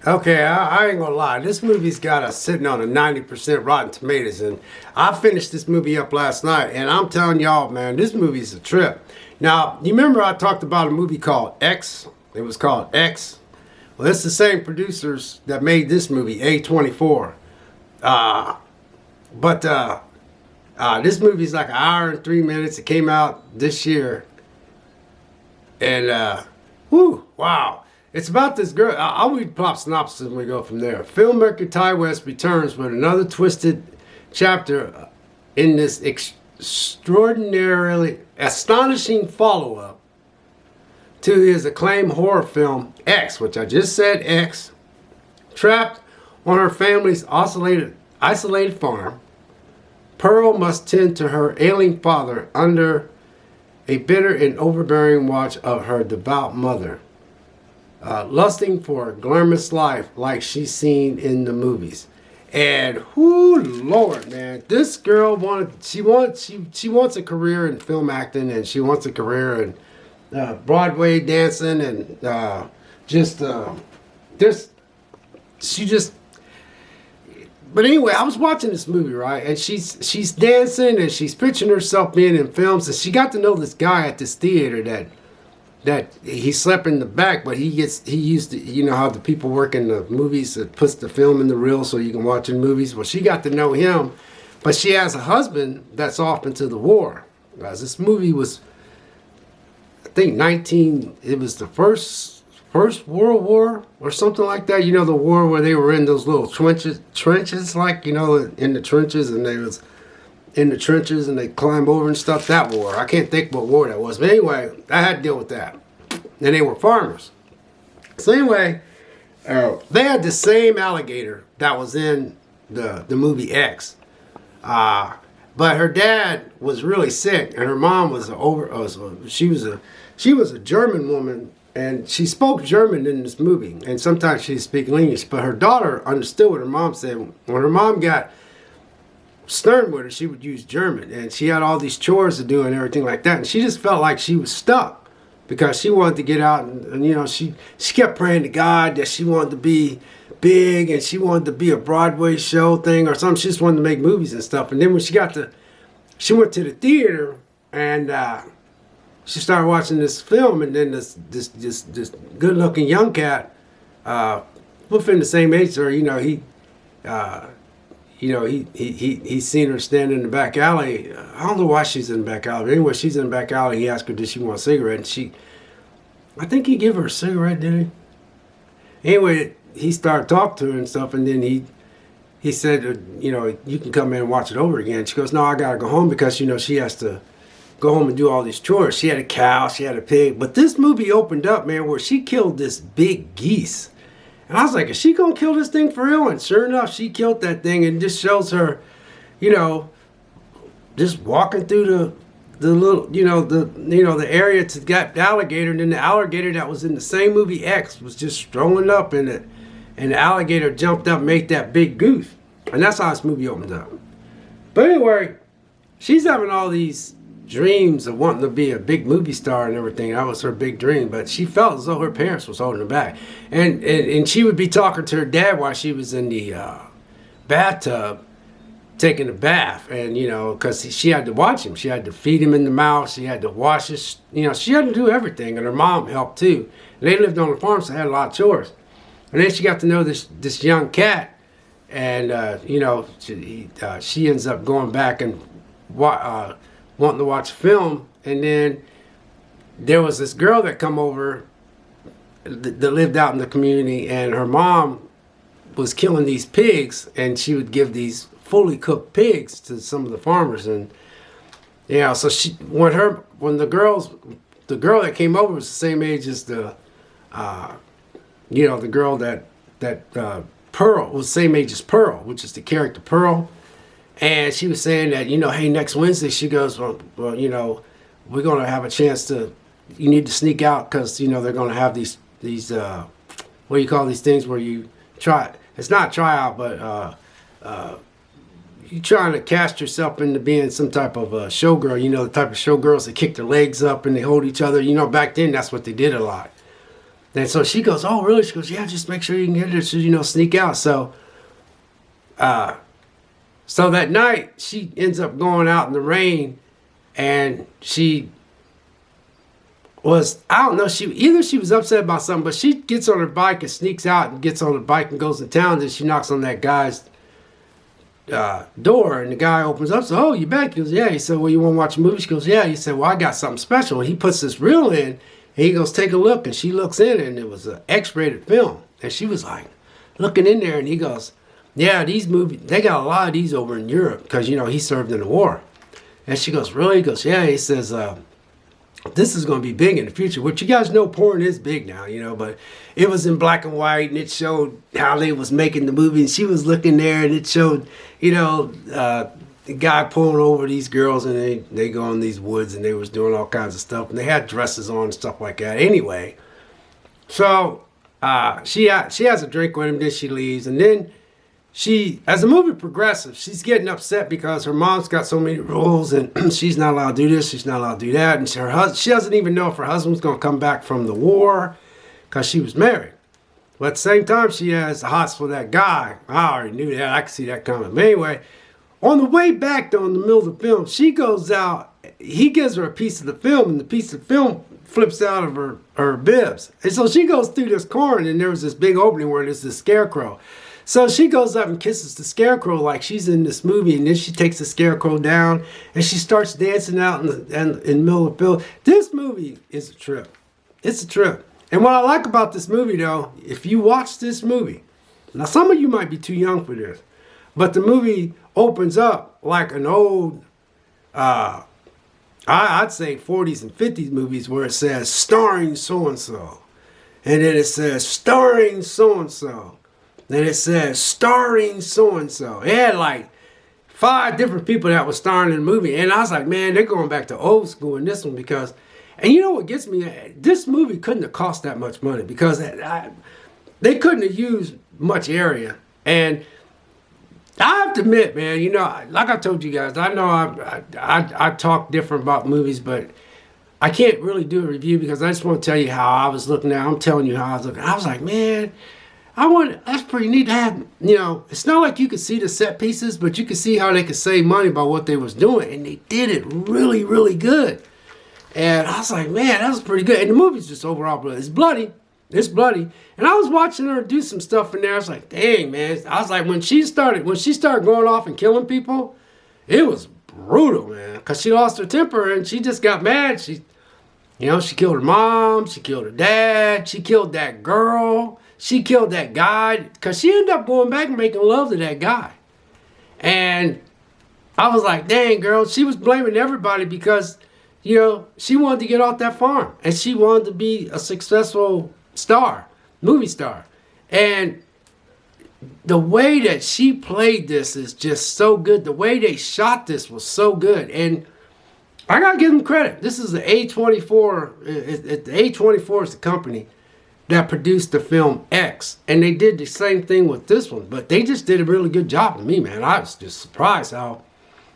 Okay, I ain't gonna lie. This movie's got us sitting on a 90% Rotten Tomatoes, and I finished this movie up last night, and I'm telling y'all, man, this movie's a trip. Now, you remember I talked about a movie called X? It was called X. Well, it's the same producers that made this movie, A24. Uh, but this movie's like an hour and 3 minutes. It came out this year, and wow. It's about this girl. I'll read plot synopsis and we go from there. Filmmaker Ty West returns with another twisted chapter in this extraordinarily astonishing follow-up to his acclaimed horror film X, which I just said X. Trapped on her family's isolated farm, Pearl must tend to her ailing father under a bitter and overbearing watch of her devout mother. Lusting for a glamorous life like she's seen in the movies. And whoo Lord, man, this girl wants a career in film acting, and she wants a career in Broadway dancing, and just she just. But anyway, I was watching this movie, right, and she's dancing and she's pitching herself being in films, and she got to know this guy at this theater that he slept in the back, but he used to, you know how the people work in the movies that puts the film in the reel so you can watch in movies. Well, she got to know him, but she has a husband that's off into the war. Guys, this movie was, I think, it was the first World War or something like that. You know, the war where they were in those little trenches, like, you know, in the trenches, and they was in the trenches and they climb over and stuff. That war. I can't think what war that was. But anyway, I had to deal with that. And they were farmers. So anyway, they had the same alligator that was in the movie X. But her dad was really sick, and her mom was she was a German woman, and she spoke German in this movie, and sometimes she'd speak English. But her daughter understood what her mom said. When her mom got stern with her, she would use German, and she had all these chores to do and everything like that, and she just felt like she was stuck because she wanted to get out, and you know, she kept praying to God that she wanted to be big, and she wanted to be a Broadway show thing or something. She just wanted to make movies and stuff. And then when she went to the theater, and she started watching this film, and then this good looking young cat, within the same age as her, he's seen her standing in the back alley. I don't know why she's in the back alley. But anyway, she's in the back alley. He asked her, did she want a cigarette? And I think he gave her a cigarette, didn't he? Anyway, he started talking to her and stuff, and then he said, you can come in and watch it over again. She goes, no, I got to go home because, she has to go home and do all these chores. She had a cow, she had a pig. But this movie opened up, man, where she killed this big geese. And I was like, is she going to kill this thing for real? And sure enough, she killed that thing, and just shows her, just walking through the little, the area to get the alligator. And then the alligator that was in the same movie X was just strolling up in it. And the alligator jumped up and made that big goose. And that's how this movie opened up. But anyway, she's having all these dreams of wanting to be a big movie star and everything. That was her big dream, but she felt as though her parents was holding her back, and she would be talking to her dad while she was in the bathtub taking a bath, and because she had to watch him, she had to feed him in the mouth, she had to wash his, she had to do everything, and her mom helped too. And they lived on a farm, so they had a lot of chores. And then she got to know this young cat, and she ends up going back and wanting to watch film. And then there was this girl that come over that lived out in the community, and her mom was killing these pigs, and she would give these fully cooked pigs to some of the farmers. And so the girl that came over was the same age as the girl that Pearl was the same age as Pearl, which is the character Pearl. And she was saying that, hey, next Wednesday, she goes, well, we're going to have a chance to, you need to sneak out because, they're going to have these what do you call these things where you try, it's not tryout, but you trying to cast yourself into being some type of showgirl, the type of showgirls that kick their legs up and they hold each other. Back then, that's what they did a lot. And so she goes, oh, really? She goes, yeah, just make sure you can get it, so, you know, sneak out. So that night, she ends up going out in the rain, and she was, I don't know, she was upset about something, but she gets on her bike and sneaks out and gets on the bike and goes to town. Then she knocks on that guy's door, and the guy opens up. So, oh, you back? He goes, yeah. He said, well, you want to watch a movie? She goes, yeah. He said, well, I got something special. And he puts this reel in, and he goes, take a look. And she looks in, and it was an X-rated film. And she was like looking in there, and he goes, yeah, these movies, they got a lot of these over in Europe because, you know, he served in the war. And she goes, really? He goes, yeah. He says, this is going to be big in the future, which you guys know porn is big now, you know, but it was in black and white, and it showed how they was making the movie, and she was looking there, and it showed, you know, the guy pulling over these girls, and they go in these woods, and they was doing all kinds of stuff, and they had dresses on and stuff like that. Anyway, so she has a drink with him, then she leaves, and then as the movie progresses, she's getting upset because her mom's got so many rules, and she's not allowed to do this, she's not allowed to do that, and she doesn't even know if her husband's going to come back from the war because she was married. But at the same time, she has the hots for that guy. I already knew that. I could see that coming. But anyway, on the way back, though, in the middle of the film, she goes out. He gives her a piece of the film, and the piece of film flips out of her bibs. And so she goes through this corn, and there was this big opening where there's this scarecrow. So she goes up and kisses the scarecrow like she's in this movie, and then she takes the scarecrow down, and she starts dancing out in the middle of the film. This movie is a trip. It's a trip. And what I like about this movie, though, if you watch this movie, now some of you might be too young for this, but the movie opens up like an old, I'd say 40s and 50s movies where it says starring so-and-so. And then it says starring so-and-so. Then it says starring so-and-so. It had like 5 different people that were starring in the movie. And I was like, man, they're going back to old school in this one because, and you know what gets me? This movie couldn't have cost that much money because they couldn't have used much area. And I have to admit, man, you know, like I told you guys, I know I talk different about movies, but I can't really do a review because I just want to tell you how I was looking at it. I'm telling you how I was looking. I was like, man, that's pretty neat to have, you know, it's not like you could see the set pieces, but you could see how they could save money by what they was doing. And they did it really, really good. And I was like, man, that was pretty good. And the movie's just overall bloody. It's bloody. It's bloody. And I was watching her do some stuff in there. I was like, dang, man. I was like, when she started going off and killing people, it was brutal, man. Because she lost her temper and she just got mad. She killed her mom. She killed her dad. She killed that girl. She killed that guy because she ended up going back and making love to that guy. And I was like, dang, girl, she was blaming everybody because, you know, she wanted to get off that farm. And she wanted to be a successful movie star. And the way that she played this is just so good. The way they shot this was so good. And I got to give them credit. This is the A24. The A24 is the company that produced the film X. And they did the same thing with this one. But they just did a really good job to me, man. I was just surprised how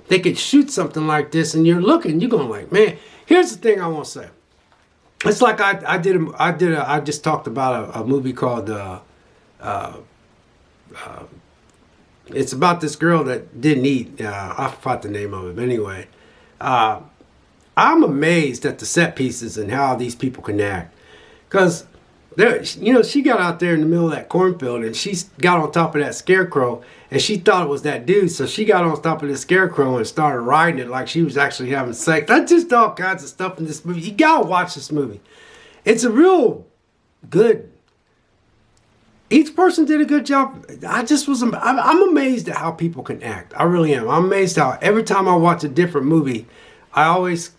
they could shoot something like this. And you're going like, man, here's the thing I want to say. It's like I just talked about a movie called, it's about this girl that didn't eat. I forgot the name of it. But anyway, I'm amazed at the set pieces and how these people can act. Because she got out there in the middle of that cornfield and she got on top of that scarecrow and she thought it was that dude. So she got on top of the scarecrow and started riding it like she was actually having sex. That's just all kinds of stuff in this movie. You gotta watch this movie. It's a real good. Each person did a good job. I'm amazed at how people can act. I really am. I'm amazed how every time I watch a different movie, I always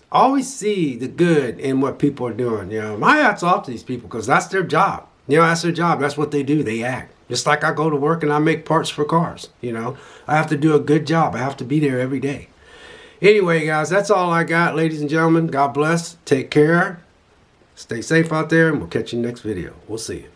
see the good in what people are doing. You know, my hat's off to these people because that's their job. You know, that's their job. That's what they do. They act. Just like I go to work and I make parts for cars. You know, I have to do a good job. I have to be there every day. Anyway, guys, that's all I got, ladies and gentlemen. God bless. Take care. Stay safe out there, and we'll catch you next video. We'll see you.